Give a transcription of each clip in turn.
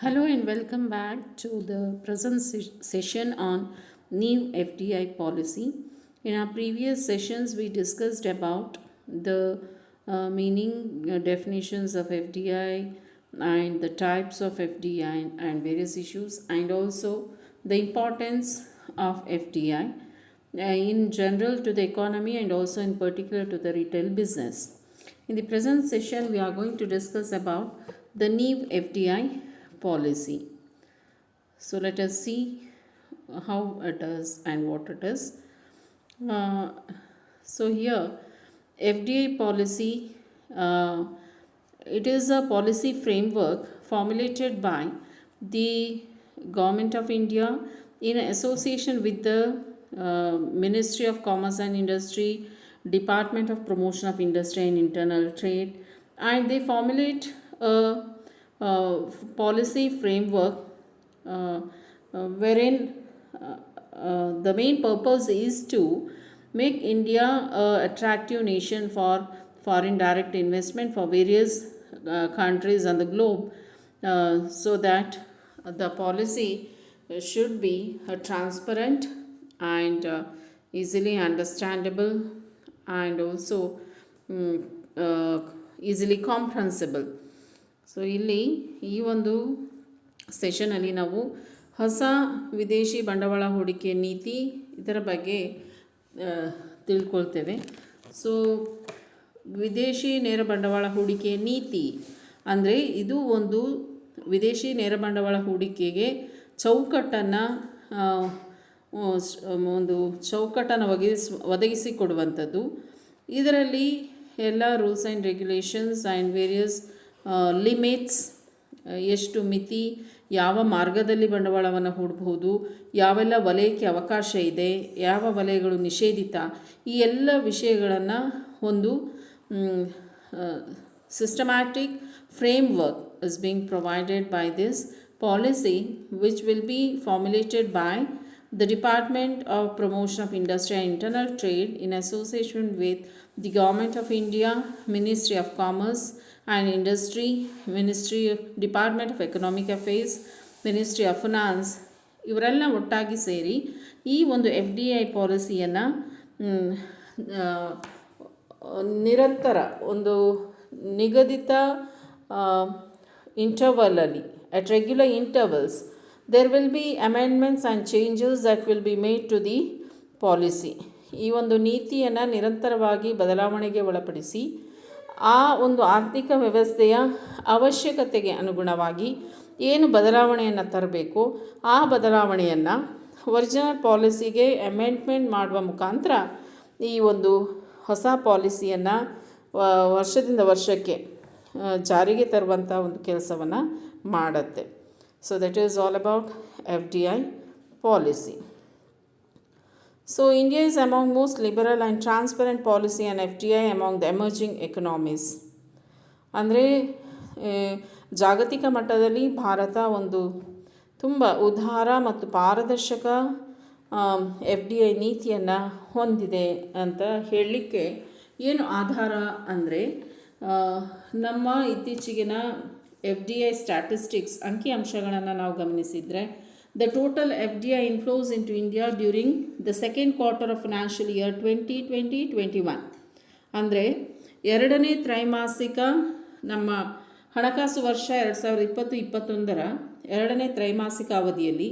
Hello and welcome back to the present session on new FDI policy. In our previous sessions, we discussed about the meaning definitions of FDI and the types of FDI and various issues, and also the importance of FDI in general to the economy and also in particular to the retail business. In the present session, we are going to discuss about the new FDI policy. So let us see how it is and what it is. Uh, so here, FDI policy, it is a policy framework formulated by the Government of India in association with the Ministry of Commerce and Industry, Department of Promotion of Industry and Internal Trade, and they formulate a policy framework uh, wherein the main purpose is to make India an attractive nation for foreign direct investment for various countries on the globe, so that the policy should be transparent and easily understandable and also mm, uh, easily comprehensible. So ಇಲ್ಲಿ ಈ ಒಂದು ಸೆಷನಲ್ಲಿ ನಾವು ಹೊಸ ವಿದೇಶಿ ಬಂಡವಾಳ ಹೂಡಿಕೆ ನೀತಿ ಇದರ ಬಗ್ಗೆ ತಿಳ್ಕೊಳ್ತೇವೆ. ಸೊ ವಿದೇಶಿ ನೇರ ಬಂಡವಾಳ ಹೂಡಿಕೆ ನೀತಿ ಅಂದರೆ ಇದು ಒಂದು ವಿದೇಶಿ ನೇರ ಬಂಡವಾಳ ಹೂಡಿಕೆಗೆ ಚೌಕಟ್ಟನ್ನು ಒಂದು ಚೌಕಟ್ಟನ್ನು ಒದಗಿಸಿಕೊಡುವಂಥದ್ದು. ಇದರಲ್ಲಿ ಎಲ್ಲ rules and regulations and various limits, ಎಷ್ಟು ಮಿತಿ, ಯಾವ ಮಾರ್ಗದಲ್ಲಿ ಬಂಡವಾಳವನ್ನು ಹೂಡಬಹುದು, ಯಾವೆಲ್ಲ ವಲಯಕ್ಕೆ ಅವಕಾಶ ಇದೆ, ಯಾವ ವಲಯಗಳು ನಿಷೇಧಿತ, ಈ ಎಲ್ಲ ವಿಷಯಗಳನ್ನು ಒಂದು systematic framework is being provided by this policy, which will be formulated by the Department of Promotion of Industry and Internal Trade in association with the Government of India, Ministry of Commerce and Industry, Department of Economic Affairs, Ministry of Finance, ಇವರೆಲ್ಲ ಒಟ್ಟಾಗಿ ಸೇರಿ ಈ ಒಂದು FDI ಪಾಲಿಸಿಯನ್ನು ನಿರಂತರ ಒಂದು ನಿಗದಿತ ಇಂಟರ್ವಲಲ್ಲಿ at regular intervals there will be amendments and changes that will be made to the policy. ಈ ಒಂದು ನೀತಿಯನ್ನು ನಿರಂತರವಾಗಿ ಬದಲಾವಣೆಗೆ ಒಳಪಡಿಸಿ ಆ ಒಂದು ಆರ್ಥಿಕ ವ್ಯವಸ್ಥೆಯ ಅವಶ್ಯಕತೆಗೆ ಅನುಗುಣವಾಗಿ ಏನು ಬದಲಾವಣೆಯನ್ನು ತರಬೇಕು ಆ ಬದಲಾವಣೆಯನ್ನು ಒರಿಜಿನಲ್ ಪಾಲಿಸಿಗೆ ಅಮೆಂಡ್ಮೆಂಟ್ ಮಾಡುವ ಮುಖಾಂತರ ಈ ಒಂದು ಹೊಸ ಪಾಲಿಸಿಯನ್ನು ವರ್ಷದಿಂದ ವರ್ಷಕ್ಕೆ ಜಾರಿಗೆ ತರುವಂಥ ಒಂದು ಕೆಲಸವನ್ನು ಮಾಡುತ್ತೆ. So that is all about FDI policy. So India is among most liberal and transparent policy and FDI among the emerging economies. ಅಂದರೆ ಜಾಗತಿಕ ಮಟ್ಟದಲ್ಲಿ ಭಾರತ ಒಂದು ತುಂಬ ಉದಾರ ಮತ್ತು ಪಾರದರ್ಶಕ FDI ನೀತಿಯನ್ನು ಹೊಂದಿದೆ ಅಂತ ಹೇಳಲಿಕ್ಕೆ ಏನು ಆಧಾರ ಅಂದರೆ ನಮ್ಮ ಇತ್ತೀಚೆಗಿನ FDI ಸ್ಟ್ಯಾಟಿಸ್ಟಿಕ್ಸ್ ಅಂಕಿಅಂಶಗಳನ್ನು ನಾವು ಗಮನಿಸಿದರೆ the total FDI inflows into India during the second quarter of financial year 2020-21 ಅಂದರೆ ಎರಡನೇ ತ್ರೈಮಾಸಿಕ ನಮ್ಮ ಹಣಕಾಸು ವರ್ಷ 2020-21ರ ಎರಡನೇ ತ್ರೈಮಾಸಿಕ ಅವಧಿಯಲ್ಲಿ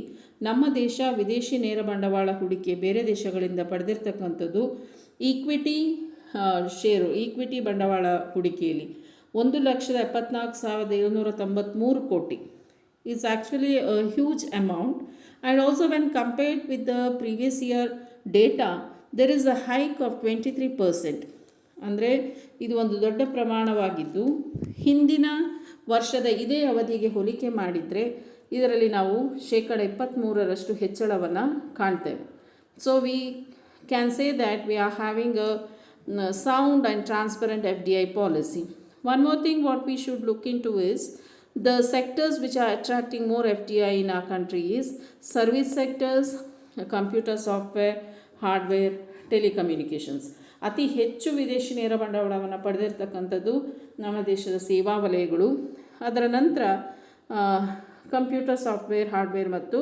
ನಮ್ಮ ದೇಶ ವಿದೇಶಿ ನೇರ ಬಂಡವಾಳ ಹೂಡಿಕೆ ಬೇರೆ ದೇಶಗಳಿಂದ ಪಡೆದಿರ್ತಕ್ಕಂಥದ್ದು ಈಕ್ವಿಟಿ ಬಂಡವಾಳ ಹೂಡಿಕೆಯಲ್ಲಿ 1,74,793 ಕೋಟಿ is actually a huge amount, and also when compared with the previous year data there is a hike of 23%. ಅಂದರೆ ಇದು ಒಂದು ದೊಡ್ಡ ಪ್ರಮಾಣವಾಗಿದ್ದು ಹಿಂದಿನ ವರ್ಷದ ಇದೇ ಅವಧಿಗೆ ಹೋಲಿಕೆ ಮಾಡಿದರೆ ಇದರಲ್ಲಿ ನಾವು 23% ಹೆಚ್ಚಳವನ್ನು ಕಾಣ್ತೇವೆ. So we can say that we are having a sound and transparent FDI policy. One more thing what we should look into is the sectors which are attracting more FDI in our country is service sectors, computer software, hardware, telecommunications. ಅತಿ ಹೆಚ್ಚು ವಿದೇಶಿ ನೇರ ಬಂಡವಾಳವನ್ನು ಪಡೆದಿರ್ತಕ್ಕಂಥದ್ದು ನಮ್ಮ ದೇಶದ ಸೇವಾ ವಲಯಗಳು. ಅದರ ನಂತರ ಕಂಪ್ಯೂಟರ್ ಸಾಫ್ಟ್ವೇರ್, ಹಾರ್ಡ್ವೇರ್ ಮತ್ತು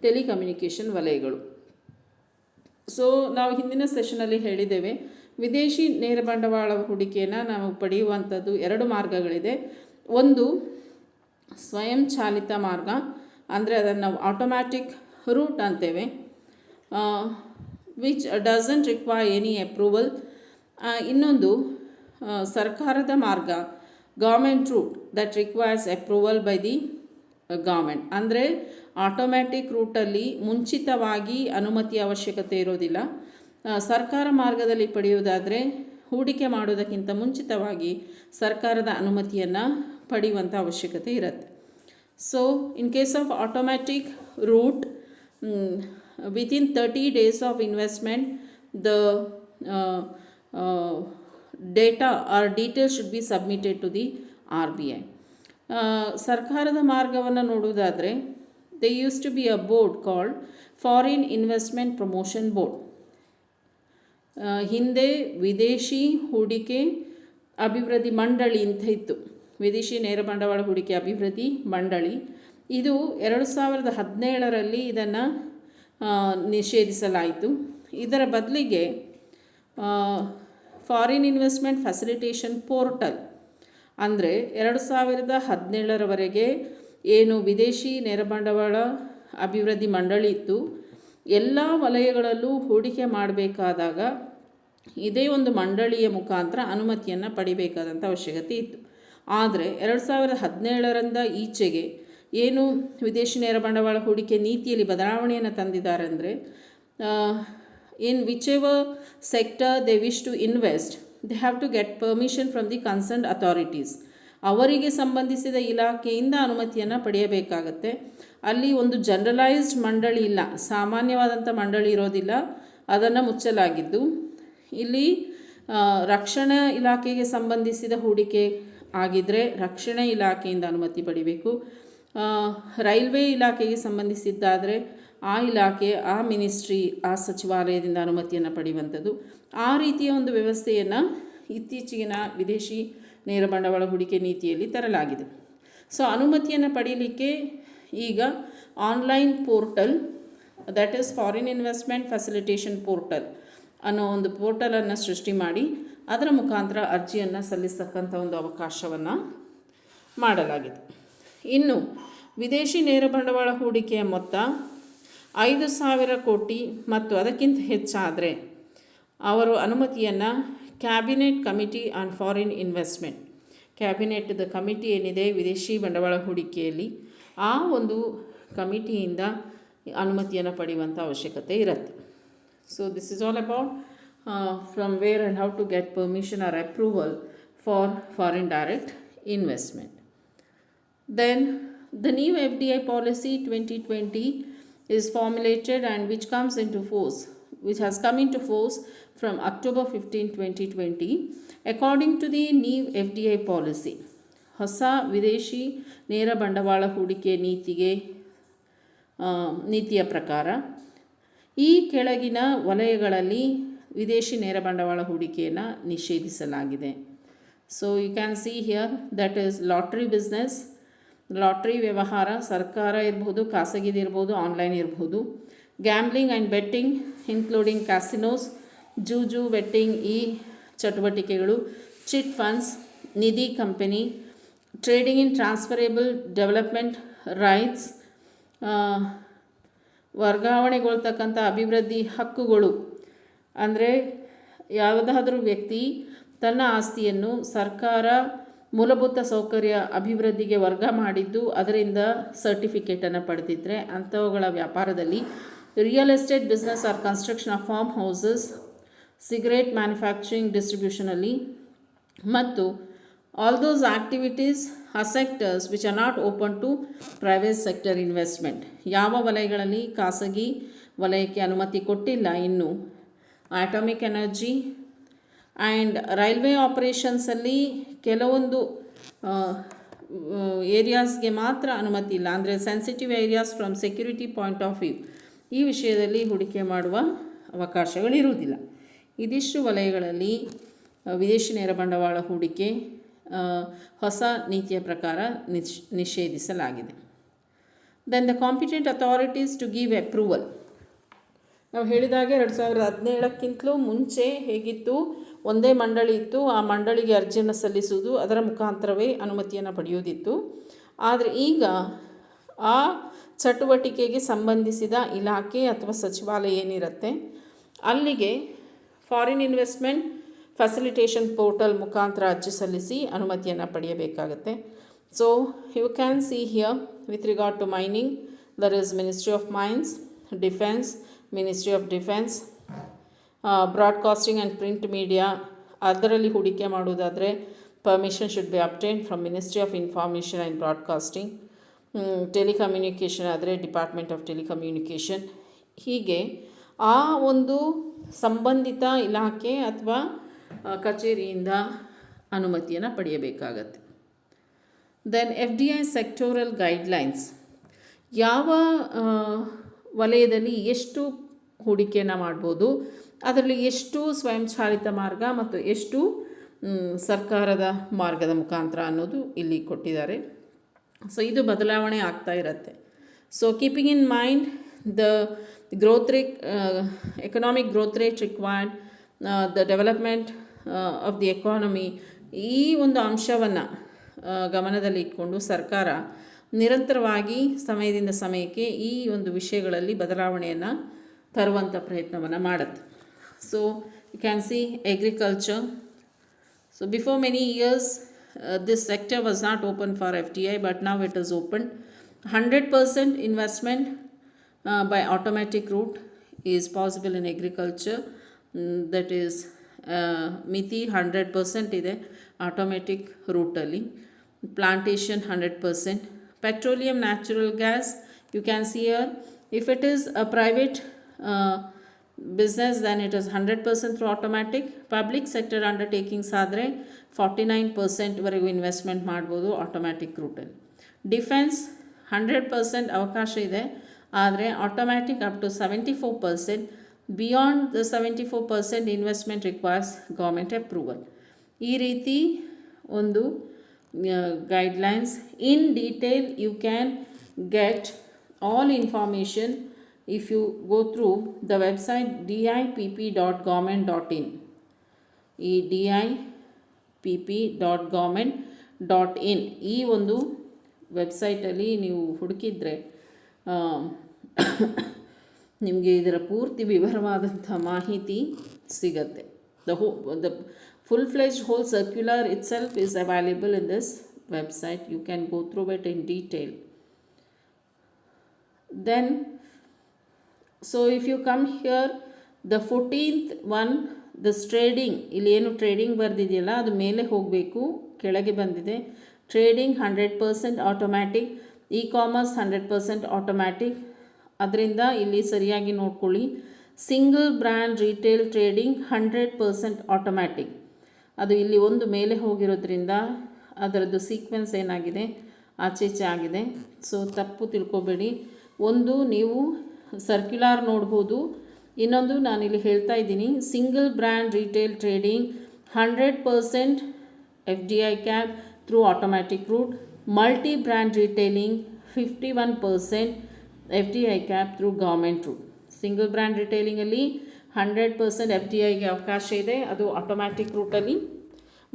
ಟೆಲಿಕಮ್ಯುನಿಕೇಷನ್ ವಲಯಗಳು. ಸೊ ನಾವು ಹಿಂದಿನ ಸೆಷನಲ್ಲಿ ಹೇಳಿದ್ದೇವೆ, ವಿದೇಶಿ ನೇರ ಬಂಡವಾಳ ಹೂಡಿಕೆಯನ್ನು ನಾವು ಪಡೆಯುವಂಥದ್ದು 2 ಮಾರ್ಗಗಳಿದೆ. ಒಂದು ಸ್ವಯಂಚಾಲಿತ ಮಾರ್ಗ, ಅಂದರೆ ಅದನ್ನು ನಾವು ಆಟೋಮ್ಯಾಟಿಕ್ ರೂಟ್ ಅಂತೇವೆ, which doesn't require any approval. ಇನ್ನೊಂದು ಸರ್ಕಾರದ ಮಾರ್ಗ, government route, that requires approval by the government. ಅಂದರೆ ಆಟೋಮ್ಯಾಟಿಕ್ ರೂಟಲ್ಲಿ ಮುಂಚಿತವಾಗಿ ಅನುಮತಿ ಅವಶ್ಯಕತೆ ಇರೋದಿಲ್ಲ. ಸರ್ಕಾರ ಮಾರ್ಗದಲ್ಲಿ ಪಡೆಯುವುದಾದರೆ ಹೂಡಿಕೆ ಮಾಡೋದಕ್ಕಿಂತ ಮುಂಚಿತವಾಗಿ ಸರ್ಕಾರದ ಅನುಮತಿಯನ್ನು ಪಡೆಯುವಂಥ ಅವಶ್ಯಕತೆ ಇರುತ್ತೆ. So in case of automatic route, within 30 days of investment, the data or details should be submitted to the RBI. ಸರ್ಕಾರದ ಮಾರ್ಗವನ್ನು ನೋಡುವುದಾದರೆ, there used to be a board called Foreign Investment Promotion Board. ಹಿಂದೆ ವಿದೇಶಿ ಹೂಡಿಕೆ ಅಭಿವೃದ್ಧಿ ಮಂಡಳಿ ಅಂತ ಇತ್ತು, ವಿದೇಶಿ ನೇರ ಬಂಡವಾಳ ಹೂಡಿಕೆ ಅಭಿವೃದ್ಧಿ ಮಂಡಳಿ. ಇದು 2017ರಲ್ಲಿ ಇದನ್ನು ನಿಷೇಧಿಸಲಾಯಿತು. ಇದರ ಬದಲಿಗೆ ಫಾರಿನ್ ಇನ್ವೆಸ್ಟ್ಮೆಂಟ್ ಫೆಸಿಲಿಟೇಷನ್ ಪೋರ್ಟಲ್, ಅಂದರೆ 2017ರವರೆಗೆ ಏನು ವಿದೇಶಿ ನೇರ ಬಂಡವಾಳ ಅಭಿವೃದ್ಧಿ ಮಂಡಳಿ ಇತ್ತು, ಎಲ್ಲ ವಲಯಗಳಲ್ಲೂ ಹೂಡಿಕೆ ಮಾಡಬೇಕಾದಾಗ ಇದೇ ಒಂದು ಮಂಡಳಿಯ ಮುಖಾಂತರ ಅನುಮತಿಯನ್ನು ಪಡಿಬೇಕಾದಂಥ ಅವಶ್ಯಕತೆ ಇತ್ತು. ಆದರೆ 2017ರಿಂದ ಈಚೆಗೆ ಏನು ವಿದೇಶಿ ನೇರ ಬಂಡವಾಳ ಹೂಡಿಕೆ ನೀತಿಯಲ್ಲಿ ಬದಲಾವಣೆಯನ್ನು ತಂದಿದ್ದಾರೆ ಅಂದರೆ, in whichever sector they wish to invest, they have to get permission from the concerned authorities. ಅವರಿಗೆ ಸಂಬಂಧಿಸಿದ ಇಲಾಖೆಯಿಂದ ಅನುಮತಿಯನ್ನು ಪಡೆಯಬೇಕಾಗತ್ತೆ. ಅಲ್ಲಿ ಒಂದು ಜನರಲೈಸ್ಡ್ ಮಂಡಳಿ ಇಲ್ಲ, ಸಾಮಾನ್ಯವಾದಂಥ ಮಂಡಳಿ ಇರೋದಿಲ್ಲ, ಅದನ್ನು ಮುಚ್ಚಲಾಗಿದ್ದು. ಇಲ್ಲಿ ರಕ್ಷಣಾ ಇಲಾಖೆಗೆ ಸಂಬಂಧಿಸಿದ ಹೂಡಿಕೆ ಆಗಿದ್ದರೆ ರಕ್ಷಣಾ ಇಲಾಖೆಯಿಂದ ಅನುಮತಿ ಪಡಿಬೇಕು. ರೈಲ್ವೆ ಇಲಾಖೆಗೆ ಸಂಬಂಧಿಸಿದ್ದಾದರೆ ಆ ಇಲಾಖೆ, ಆ ಮಿನಿಸ್ಟ್ರಿ, ಆ ಸಚಿವಾಲಯದಿಂದ ಅನುಮತಿಯನ್ನು ಪಡೆಯುವಂಥದ್ದು. ಆ ರೀತಿಯ ಒಂದು ವ್ಯವಸ್ಥೆಯನ್ನು ಇತ್ತೀಚಿನ ವಿದೇಶಿ ನೇರ ಬಂಡವಾಳ ಹೂಡಿಕೆ ನೀತಿಯಲ್ಲಿ ತರಲಾಗಿದೆ. ಸೊ ಅನುಮತಿಯನ್ನು ಪಡೀಲಿಕ್ಕೆ ಈಗ online portal, that is foreign investment facilitation portal ಅನ್ನೋ ಒಂದು ಪೋರ್ಟಲನ್ನು ಸೃಷ್ಟಿ ಮಾಡಿ ಅದರ ಮುಖಾಂತರ ಅರ್ಜಿಯನ್ನು ಸಲ್ಲಿಸ್ತಕ್ಕಂಥ ಒಂದು ಅವಕಾಶವನ್ನು ಮಾಡಲಾಗಿದೆ. ಇನ್ನು ವಿದೇಶಿ ನೇರ ಬಂಡವಾಳ ಹೂಡಿಕೆಯ ಮೊತ್ತ 5,000 ಕೋಟಿ ಮತ್ತು ಅದಕ್ಕಿಂತ ಹೆಚ್ಚಾದರೆ ಅವರು ಅನುಮತಿಯನ್ನು cabinet committee on foreign investment, ಕ್ಯಾಬಿನೆಟ್ದ ಕಮಿಟಿ ಏನಿದೆ ವಿದೇಶಿ ಬಂಡವಾಳ ಹೂಡಿಕೆಯಲ್ಲಿ, ಆ ಒಂದು ಕಮಿಟಿಯಿಂದ ಅನುಮತಿಯನ್ನು ಪಡೆಯುವಂಥ ಅವಶ್ಯಕತೆ ಇರುತ್ತೆ. So this is all about from where and how to get permission or approval for foreign direct investment. Then the new FDI policy 2020 is formulated and which has come into force from October 15, 2020. According to the new FDI policy, ಹೊಸ ವಿದೇಶಿ ನೇರ ಬಂಡವಾಳ ಹೂಡಿಕೆ ನೀತಿಯ ಪ್ರಕಾರ ಈ ಕೆಳಗಿನ ವಲಯಗಳಲ್ಲಿ ವಿದೇಶಿ ನೇರ ಬಂಡವಾಳ ಹೂಡಿಕೆಯನ್ನು ನಿಷೇಧಿಸಲಾಗಿದೆ. So you can see here, that is lottery business, lottery ವ್ಯವಹಾರ, ಸರ್ಕಾರ ಇರ್ಬೋದು, ಖಾಸಗಿದಿರ್ಬೋದು, ಆನ್ಲೈನ್ ಇರ್ಬೋದು. Gambling and betting including casinos, ಜೂಜು, ಬೆಟ್ಟಿಂಗ್, ಈ ಚಟುವಟಿಕೆಗಳು. ಚಿಟ್ ಫಂಡ್ಸ್, ನಿಧಿ company, trading in transferable development rights, ವರ್ಗಾವಣೆಗೊಳ್ತಕ್ಕಂಥ ಅಭಿವೃದ್ಧಿ ಹಕ್ಕುಗಳು. ಅಂದರೆ ಯಾವುದಾದ್ರೂ ವ್ಯಕ್ತಿ ತನ್ನ ಆಸ್ತಿಯನ್ನು ಸರ್ಕಾರ ಮೂಲಭೂತ ಸೌಕರ್ಯ ಅಭಿವೃದ್ಧಿಗೆ ವರ್ಗ ಮಾಡಿದ್ದು ಅದರಿಂದ ಸರ್ಟಿಫಿಕೇಟನ್ನು ಪಡೆದಿದ್ದರೆ ಅಂಥವುಗಳ ವ್ಯಾಪಾರದಲ್ಲಿ, real estate business or construction of farm houses, cigarette manufacturing ಡಿಸ್ಟ್ರಿಬ್ಯೂಷನಲ್ಲಿ, ಮತ್ತು all those activities or sectors which are not open to private sector investment. ಯಾವ ವಲಯಗಳಲ್ಲಿ ಖಾಸಗಿ ವಲಯಕ್ಕೆ ಅನುಮತಿ ಕೊಟ್ಟಿಲ್ಲ ಇನ್ನೂ, ಆಟೋಮಿಕ್ ಎನರ್ಜಿ ಆ್ಯಂಡ್ ರೈಲ್ವೆ ಆಪರೇಷನ್ಸಲ್ಲಿ ಕೆಲವೊಂದು ಏರಿಯಾಸ್ಗೆ ಮಾತ್ರ ಅನುಮತಿ ಇಲ್ಲ, ಅಂದರೆ sensitive areas from security point of view, ಈ ವಿಷಯದಲ್ಲಿ ಹೂಡಿಕೆ ಮಾಡುವ ಅವಕಾಶಗಳಿರುವುದಿಲ್ಲ. ಇದಿಷ್ಟು ವಲಯಗಳಲ್ಲಿ ವಿದೇಶಿ ನೇರ ಬಂಡವಾಳ ಹೂಡಿಕೆ ಹೊಸ ನೀತಿಯ ಪ್ರಕಾರ ನಿಷೇಧಿಸಲಾಗಿದೆ. Then the competent authorities to give approval. ನಾವು ಹೇಳಿದಾಗೆ 2017ಕ್ಕಿಂತಲೂ ಮುಂಚೆ ಹೇಗಿತ್ತು, ಒಂದೇ ಮಂಡಳಿ ಇತ್ತು, ಆ ಮಂಡಳಿಗೆ ಅರ್ಜಿಯನ್ನು ಸಲ್ಲಿಸುವುದು, ಅದರ ಮುಖಾಂತರವೇ ಅನುಮತಿಯನ್ನು ಪಡೆಯುವುದಿತ್ತು. ಆದರೆ ಈಗ ಆ ಚಟುವಟಿಕೆಗೆ ಸಂಬಂಧಿಸಿದ ಇಲಾಖೆ ಅಥವಾ ಸಚಿವಾಲಯ ಏನಿರುತ್ತೆ ಅಲ್ಲಿಗೆ ಫಾರಿನ್ ಇನ್ವೆಸ್ಟ್ಮೆಂಟ್ ಫೆಸಿಲಿಟೇಷನ್ ಪೋರ್ಟಲ್ ಮುಖಾಂತರ ಅರ್ಜಿ ಸಲ್ಲಿಸಿ ಅನುಮತಿಯನ್ನು ಪಡೆಯಬೇಕಾಗತ್ತೆ. So you can see here with regard to mining there is ministry of mines, defence, ministry of defence, broadcasting and print media. ಅದರಲ್ಲಿ ಹೂಡಿಕೆ ಮಾಡುವುದಾದರೆ permission should be obtained from ministry of information and broadcasting. Telecommunication ಆದರೆ department of telecommunication. ಹೀಗೆ ಆ ಒಂದು ಸಂಬಂಧಿತ ಇಲಾಖೆ ಅಥವಾ ಕಚೇರಿಯಿಂದ ಅನುಮತಿಯನ್ನು ಪಡೆಯಬೇಕಾಗತ್ತೆ. Then FDI sectoral guidelines. ಯಾವ ವಲಯದಲ್ಲಿ ಎಷ್ಟು ಹೂಡಿಕೆಯನ್ನು ಮಾಡ್ಬೋದು, ಅದರಲ್ಲಿ ಎಷ್ಟು ಸ್ವಯಂಚಾಲಿತ ಮಾರ್ಗ ಮತ್ತು ಎಷ್ಟು ಸರ್ಕಾರದ ಮಾರ್ಗದ ಮುಖಾಂತರ ಅನ್ನೋದು ಇಲ್ಲಿ ಕೊಟ್ಟಿದ್ದಾರೆ. ಸೊ ಇದು ಬದಲಾವಣೆ ಆಗ್ತಾ ಇರುತ್ತೆ. So keeping in mind the growth rate, economic growth rate required, the development of the economy, ಈ ಒಂದು ಅಂಶವನ್ನು ಗಮನದಲ್ಲಿ ಇಟ್ಕೊಂಡು ಸರ್ಕಾರ ನಿರಂತರವಾಗಿ ಸಮಯದಿಂದ ಸಮಯಕ್ಕೆ ಈ ಒಂದು ವಿಷಯಗಳಲ್ಲಿ ಬದಲಾವಣೆಯನ್ನು ತರುವಂಥ ಪ್ರಯತ್ನವನ್ನು ಮಾಡುತ್ತೆ. So you can see agriculture. So before many years this sector was not open for FDI, but now it is open. 100% investment by automatic route is possible in agriculture. That is ಮಿತಿ 100% ಇದೆ automatic ರೂಟಲ್ಲಿ. Plantation 100%. Petroleum, natural gas, you can see here if it is a private business then it is 100% through automatic. Public sector undertakings ಆದರೆ 49% ವರೆಗೂ investment ಮಾಡ್ಬೋದು automatic ರೂಟಲ್ಲಿ. Defence 100% ಅವಕಾಶ ಇದೆ, ಆದರೆ automatic up to 74%. Beyond the 74% investment requires government approval. ಈ ರೀತಿ ಒಂದು guidelines. In detail you can get all information if you go through the website dipp.government.in. ಈ dipp.government.in ಈ ಒಂದು ವೆಬ್ಸೈಟಲ್ಲಿ ನೀವು ಹುಡುಕಿದರೆ ನಿಮಗೆ ಇದರ ಪೂರ್ತಿ ವಿವರವಾದಂಥ ಮಾಹಿತಿ ಸಿಗತ್ತೆ. The full-fledged whole circular itself is available in this website. You can go through it in detail. Then so if you come here, the 14th one, this trading, ಇಲ್ಲಿ ಏನು ಟ್ರೇಡಿಂಗ್ ಬರೆದಿದೆಯಲ್ಲ ಅದು ಮೇಲೆ ಹೋಗಬೇಕು, ಕೆಳಗೆ ಬಂದಿದೆ. Trading 100% automatic, E commerce 100% automatic. ಅದರಿಂದ ಇಲ್ಲಿ ಸರಿಯಾಗಿ ನೋಡ್ಕೊಳ್ಳಿ. Single brand retail trading 100% automatic. ಅದು ಇಲ್ಲಿ ಒಂದು ಮೇಲೆ ಹೋಗಿರೋದ್ರಿಂದ ಅದರದ್ದು ಸೀಕ್ವೆನ್ಸ್ ಏನಾಗಿದೆ ಆಚೀಚೆ ಆಗಿದೆ. ಸೊ ತಪ್ಪು ತಿಳ್ಕೊಬೇಡಿ. ಒಂದು ನೀವು ಸರ್ಕ್ಯುಲಾರ್ ನೋಡ್ಬೋದು, ಇನ್ನೊಂದು ನಾನಿಲ್ಲಿ ಹೇಳ್ತಾ ಇದ್ದೀನಿ single brand retail trading 100% FDI cap through automatic route. Multi brand retailing 51% FDI cap through government route. Single brand ರಿಟೇಲಿಂಗಲ್ಲಿ 100% FDIಗೆ ಅವಕಾಶ ಇದೆ, ಅದು ಆಟೋಮ್ಯಾಟಿಕ್ ರೂಟಲ್ಲಿ.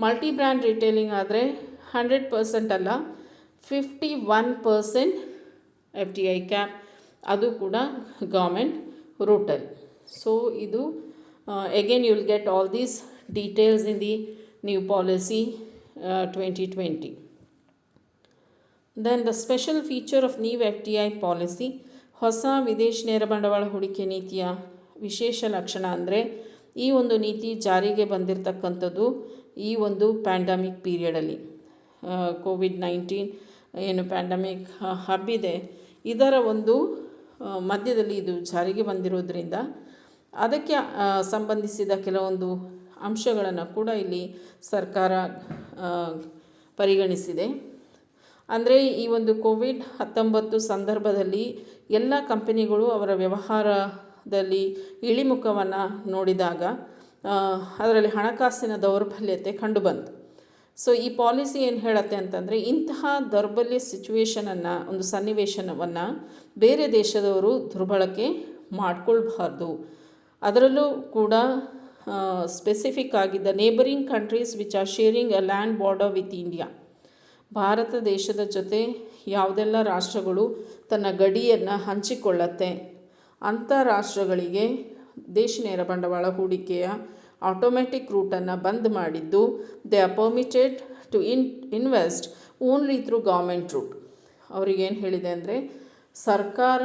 ಮಲ್ಟಿ ಬ್ರ್ಯಾಂಡ್ ರಿಟೇಲಿಂಗ್ ಆದರೆ 100% ಅಲ್ಲ 51% FDI ಕ್ಯಾಪ್, ಅದು ಕೂಡ ಗೌರ್ಮೆಂಟ್ ರೂಟಲ್ಲಿ. ಸೊ ಇದು again you will get all these details in the new policy 2020. Then the special feature of new FDI policy. ಹೊಸ ವಿದೇಶಿ ನೇರ ಬಂಡವಾಳ ಹೂಡಿಕೆ ನೀತಿಯ ವಿಶೇಷ ಲಕ್ಷಣ ಅಂದರೆ ಈ ಒಂದು ನೀತಿ ಜಾರಿಗೆ ಬಂದಿರತಕ್ಕಂಥದ್ದು ಈ ಒಂದು ಪ್ಯಾಂಡಮಿಕ್ ಪೀರಿಯಡಲ್ಲಿ. COVID-19 ಏನು ಪ್ಯಾಂಡಮಿಕ್ ಹಬ್ಬಿದೆ, ಇದರ ಒಂದು ಮಧ್ಯದಲ್ಲಿ ಇದು ಜಾರಿಗೆ ಬಂದಿರೋದ್ರಿಂದ ಅದಕ್ಕೆ ಸಂಬಂಧಿಸಿದ ಕೆಲವೊಂದು ಅಂಶಗಳನ್ನು ಕೂಡ ಇಲ್ಲಿ ಸರ್ಕಾರ ಪರಿಗಣಿಸಿದೆ. ಅಂದರೆ ಈ ಒಂದು COVID-19 ಸಂದರ್ಭದಲ್ಲಿ ಎಲ್ಲ ಕಂಪನಿಗಳು ಅವರ ವ್ಯವಹಾರದಲ್ಲಿ ಇಳಿಮುಖವನ್ನು ನೋಡಿದಾಗ ಅದರಲ್ಲಿ ಹಣಕಾಸಿನ ದೌರ್ಬಲ್ಯತೆ ಕಂಡುಬಂತು. ಸೊ ಈ ಪಾಲಿಸಿ ಏನು ಹೇಳುತ್ತೆ ಅಂತಂದರೆ, ಇಂತಹ ದೌರ್ಬಲ್ಯ ಸಿಚುವೇಷನನ್ನು, ಒಂದು ಸನ್ನಿವೇಶನವನ್ನು ಬೇರೆ ದೇಶದವರು ದುರ್ಬಳಕೆ ಮಾಡಿಕೊಳ್ಬಾರ್ದು. ಅದರಲ್ಲೂ ಕೂಡ ಸ್ಪೆಸಿಫಿಕ್ ಆಗಿದ್ದ neighbouring countries which are sharing a land border with India, Bharat ದೇಶದ ಜೊತೆ ಯಾವುದೆಲ್ಲ ರಾಷ್ಟ್ರಗಳು ತನ್ನ ಗಡಿಯನ್ನು ಹಂಚಿಕೊಳ್ಳುತ್ತೆ ಅಂಥ ರಾಷ್ಟ್ರಗಳಿಗೆ ದೇಶ ನೇರ ಬಂಡವಾಳ ಹೂಡಿಕೆಯ ಆಟೋಮ್ಯಾಟಿಕ್ ರೂಟನ್ನು ಬಂದ್ ಮಾಡಿದ್ದು, they are permitted to invest only through government route. ಅವರಿಗೇನು ಹೇಳಿದೆ ಅಂದರೆ, ಸರ್ಕಾರ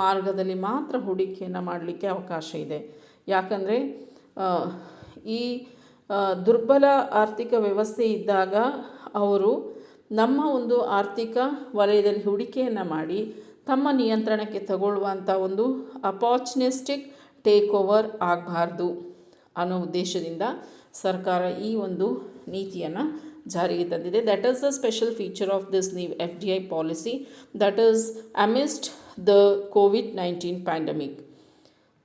ಮಾರ್ಗದಲ್ಲಿ ಮಾತ್ರ ಹೂಡಿಕೆಯನ್ನು ಮಾಡಲಿಕ್ಕೆ ಅವಕಾಶ ಇದೆ. ಯಾಕಂದರೆ ಈ ದುರ್ಬಲ ಆರ್ಥಿಕ ವ್ಯವಸ್ಥೆ ಇದ್ದಾಗ ಅವರು ನಮ್ಮ ಒಂದು ಆರ್ಥಿಕ ವಲಯದಲ್ಲಿ ಹೂಡಿಕೆಯನ್ನು ಮಾಡಿ ತಮ್ಮ ನಿಯಂತ್ರಣಕ್ಕೆ ತಗೊಳ್ಳುವಂಥ ಒಂದು ಅಪಾರ್ಚುನಿಸ್ಟಿಕ್ ಟೇಕ್ ಓವರ್ ಆಗಬಾರ್ದು ಅನ್ನೋ ಉದ್ದೇಶದಿಂದ ಸರ್ಕಾರ ಈ ಒಂದು ನೀತಿಯನ್ನು ಜಾರಿಗೆ ತಂದಿದೆ. That is the special feature of this new FDI policy, that is amidst the COVID-19 pandemic.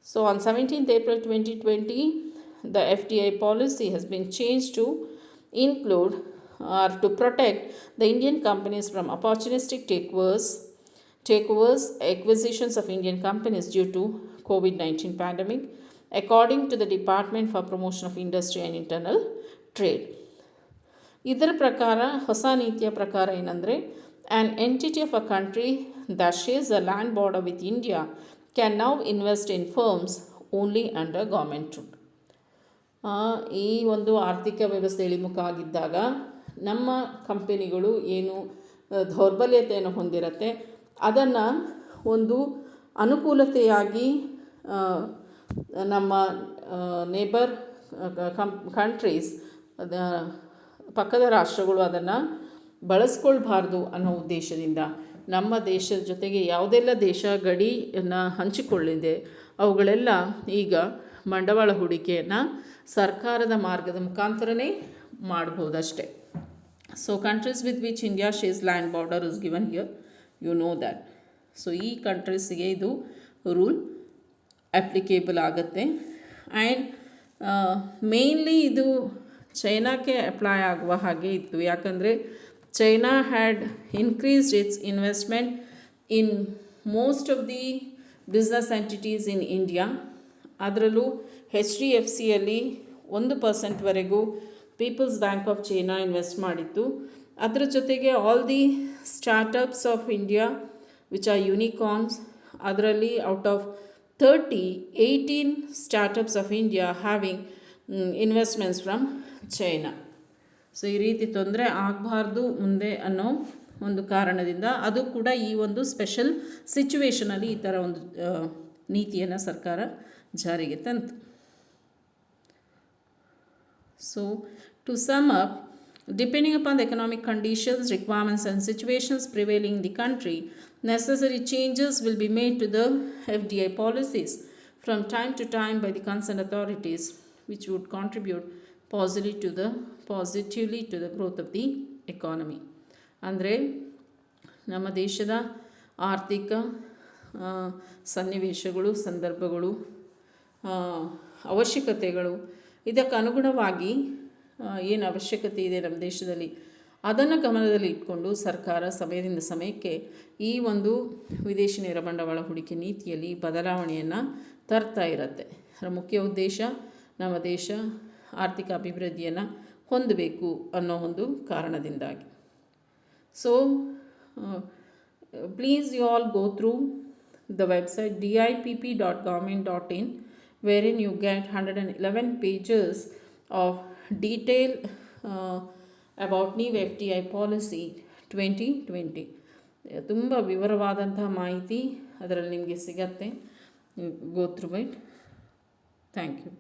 So on 17th April 2020, the FDI policy has been changed to include or to protect the Indian companies from opportunistic takeovers, acquisitions of Indian companies due to COVID-19 pandemic, according to the Department for Promotion of Industry and Internal Trade. ಇದರ ಪ್ರಕಾರ, ಹೊಸ ನೀತಿಯ ಪ್ರಕಾರ ಏನಂದರೆ, an entity of a country that shares a land border with India can now invest in firms only under government route. ಈ ಒಂದು ಆರ್ಥಿಕ ವ್ಯವಸ್ಥೆ ಇಳಿಮುಖ ಆಗಿದ್ದಾಗ ನಮ್ಮ ಕಂಪನಿಗಳು ಏನು ದೌರ್ಬಲ್ಯತೆಯನ್ನು ಹೊಂದಿರುತ್ತೆ ಅದನ್ನು ಒಂದು ಅನುಕೂಲತೆಯಾಗಿ ನಮ್ಮ ನೇಬರ್ ಕಂಟ್ರೀಸ್, ಪಕ್ಕದ ರಾಷ್ಟ್ರಗಳು ಅದನ್ನು ಬಳಸ್ಕೊಳ್ಬಾರ್ದು ಅನ್ನೋ ಉದ್ದೇಶದಿಂದ ನಮ್ಮ ದೇಶದ ಜೊತೆಗೆ ಯಾವುದೆಲ್ಲ ದೇಶ ಗಡಿಯನ್ನು ಹಂಚಿಕೊಳ್ಳಿದೆ ಅವುಗಳೆಲ್ಲ ಈಗ ಬಂಡವಾಳ ಹೂಡಿಕೆಯನ್ನು ಸರ್ಕಾರದ ಮಾರ್ಗದ ಮುಖಾಂತರನೇ ಮಾಡ್ಬೋದಷ್ಟೆ. So countries with which India shares land border is given here, you know that. So ಈ ಕಂಟ್ರೀಸ್ಗೆ ಇದು ರೂಲ್ ಅಪ್ಲಿಕೇಬಲ್ ಆಗುತ್ತೆ. ಆ್ಯಂಡ್ ಮೇನ್ಲಿ ಇದು ಚೈನಾಕ್ಕೆ ಅಪ್ಲೈ ಆಗುವ ಹಾಗೆ ಇತ್ತು. ಯಾಕಂದರೆ China had increased its investment in most of the business entities in India. ಅದರಲ್ಲೂ HDFCಯಲ್ಲಿ 1% People's Bank of China invest ಮಾಡಿತ್ತು. ಅದರ ಜೊತೆಗೆ all the startups of India which are unicorns, ಅದರಲ್ಲಿ out of 18 startups of India having investments from China. So ಈ ರೀತಿ ತೊಂದರೆ ಆಗಬಾರ್ದು ಮುಂದೆ ಅನ್ನೋ ಒಂದು ಕಾರಣದಿಂದ ಅದು ಕೂಡ ಈ ಒಂದು ಸ್ಪೆಷಲ್ ಸಿಚುವೇಷನಲ್ಲಿ ಈ ಥರ ಒಂದು ನೀತಿಯನ್ನು ಸರ್ಕಾರ ಜಾರಿಗೆ ತಂತು. So to sum up, depending upon the economic conditions, requirements and situations prevailing in the country, necessary changes will be made to the FDI policies from time to time by the concerned authorities, which would contribute positively to the growth of the economy. ಅಂದರೆ ನಮ್ಮ ದೇಶದ ಆರ್ಥಿಕ ಸನ್ನಿವೇಶಗಳು, ಸಂದರ್ಭಗಳು, ಅವಶ್ಯಕತೆಗಳು, ಇದಕ್ಕೆ ಅನುಗುಣವಾಗಿ ಏನು ಅವಶ್ಯಕತೆ ಇದೆ ನಮ್ಮ ದೇಶದಲ್ಲಿ ಅದನ್ನು ಗಮನದಲ್ಲಿ ಇಟ್ಕೊಂಡು ಸರ್ಕಾರ ಸಮಯದಿಂದ ಸಮಯಕ್ಕೆ ಈ ಒಂದು ವಿದೇಶಿ ನೇರ ಬಂಡವಾಳ ಹೂಡಿಕೆ ನೀತಿಯಲ್ಲಿ ಬದಲಾವಣೆಯನ್ನು ತರ್ತಾ ಇರುತ್ತೆ. ಅದರ ಮುಖ್ಯ ಉದ್ದೇಶ ನಮ್ಮ ದೇಶ ಆರ್ಥಿಕ ಅಭಿವೃದ್ಧಿಯನ್ನು ಹೊಂದಬೇಕು ಅನ್ನೋ ಒಂದು ಕಾರಣದಿಂದಾಗಿ. So please you all go through the website dipp.government.in wherein you get 111 pages of detail about new FDI policy 2020. ತುಂಬ ವಿವರವಾದಂತಹ ಮಾಹಿತಿ ಅದರಲ್ಲಿ ನಿಮಗೆ ಸಿಗತ್ತೆ. Go through it. Thank you.